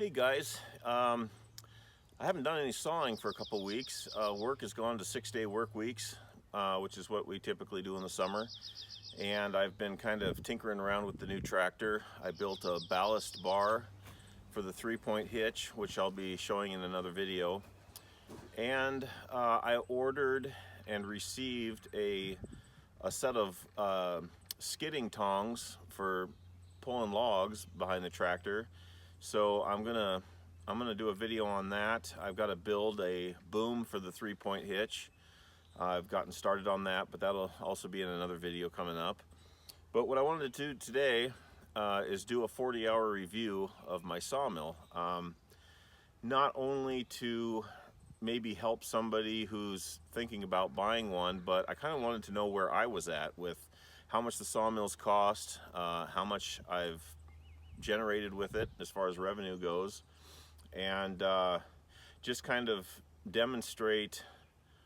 Hey guys, I haven't done any sawing for a couple weeks. Work has gone to 6-day work weeks, which is what we typically do in the summer. And I've been kind of tinkering around with the new tractor. I built a ballast bar for the 3-point hitch, which I'll be showing in another video. And I ordered and received a set of skidding tongs for pulling logs behind the tractor. So I'm gonna do a video on that. I've got to build a boom for the 3-point hitch. I've gotten started on that, but that'll also be in another video coming up. But what I wanted to do today is do a 40-hour review of my sawmill. Not only to maybe help somebody who's thinking about buying one, but I kind of wanted to know where I was at with how much the sawmills cost, how much I've generated with it as far as revenue goes, and just kind of demonstrate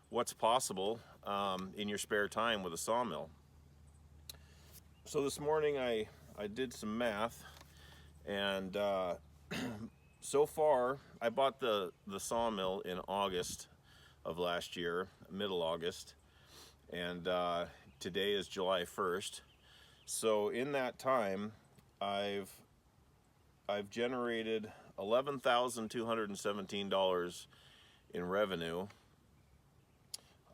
what's possible in your spare time with a sawmill. So this morning I did some math, and so far I bought the sawmill in August of last year, middle August, and today is July 1st. So in that time I've generated $11,217 in revenue.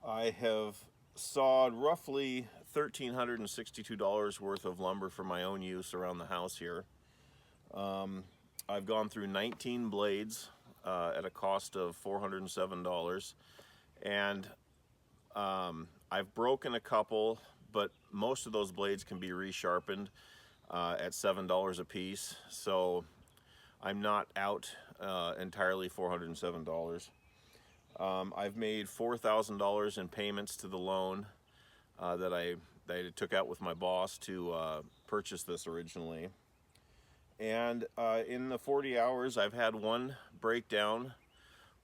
I have sawed roughly $1,362 worth of lumber for my own use around the house here. I've gone through 19 blades at a cost of $407, and I've broken a couple, but most of those blades can be resharpened at $7 a piece, so I'm not out entirely $407. I've made $4,000 in payments to the loan that I took out with my boss to purchase this originally. And in the 40 hours, I've had one breakdown,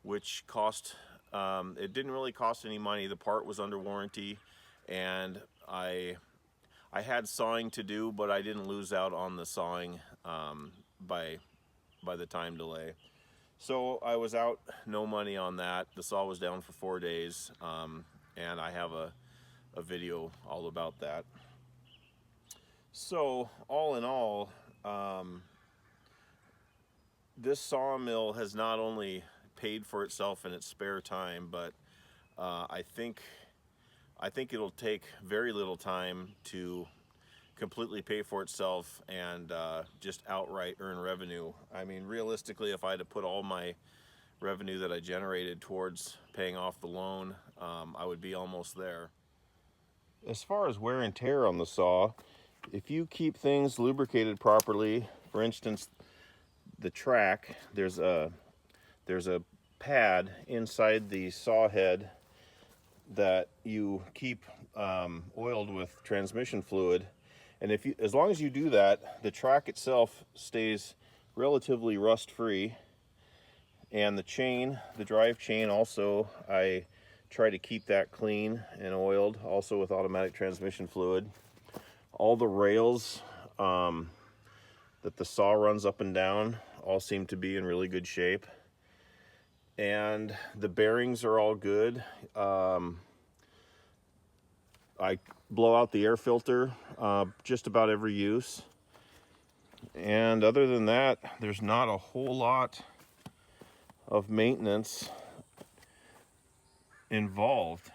which cost, it didn't really cost any money. The part was under warranty, and I had sawing to do, but I didn't lose out on the sawing by the time delay. So I was out no money on that. The saw was down for 4 days, and I have a video all about that. So all in all, this sawmill has not only paid for itself in its spare time, but I think it'll take very little time to completely pay for itself and just outright earn revenue. I mean, realistically, if I had to put all my revenue that I generated towards paying off the loan, I would be almost there. As far as wear and tear on the saw, if you keep things lubricated properly, for instance, the track, there's a pad inside the saw head that you keep oiled with transmission fluid, and as long as you do that, the track itself stays relatively rust-free. And the chain, the drive chain, also I try to keep that clean and oiled, also with automatic transmission fluid. All the rails that the saw runs up and down all seem to be in really good shape, and the bearings are all good. I blow out the air filter just about every use, and other than that, there's not a whole lot of maintenance involved.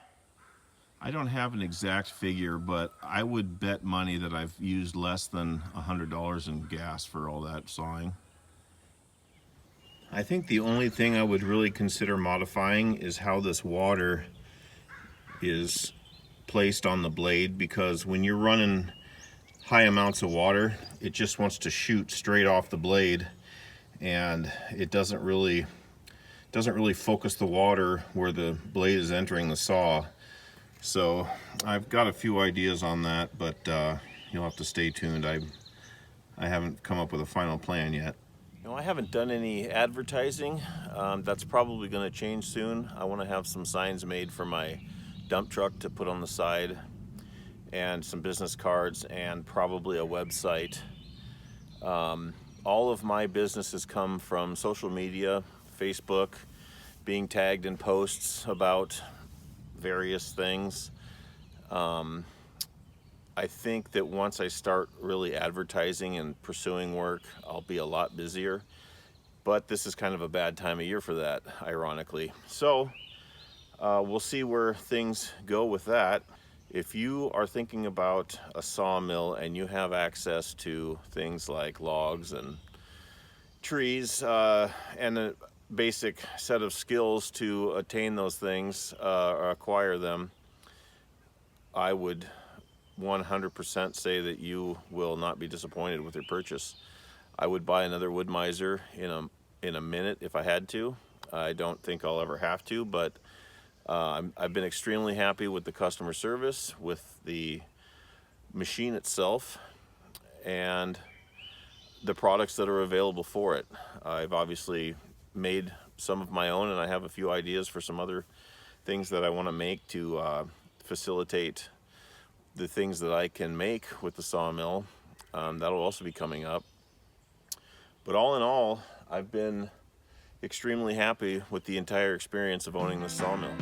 I don't have an exact figure, but I would bet money that I've used less than $100 in gas for all that sawing. I think the only thing I would really consider modifying is how this water is placed on the blade, because when you're running high amounts of water, it just wants to shoot straight off the blade, and it doesn't really focus the water where the blade is entering the saw. So I've got a few ideas on that, but you'll have to stay tuned. I haven't come up with a final plan yet. I haven't done any advertising. That's probably going to change soon. I want to have some signs made for my dump truck to put on the side, and some business cards, and probably a website. all of my business has come from social media, Facebook, being tagged in posts about various things. I think that once I start really advertising and pursuing work, I'll be a lot busier. But this is kind of a bad time of year for that, ironically. So we'll see where things go with that. If you are thinking about a sawmill and you have access to things like logs and trees and a basic set of skills to attain those things or acquire them, I would 100% say that you will not be disappointed with your purchase. I would buy another Wood-Mizer in a minute if I had to. I don't think I'll ever have to, but I've been extremely happy with the customer service, with the machine itself, and the products that are available for it. I've obviously made some of my own, and I have a few ideas for some other things that I want to make to facilitate the things that I can make with the sawmill. That'll also be coming up. But all in all, I've been extremely happy with the entire experience of owning the sawmill.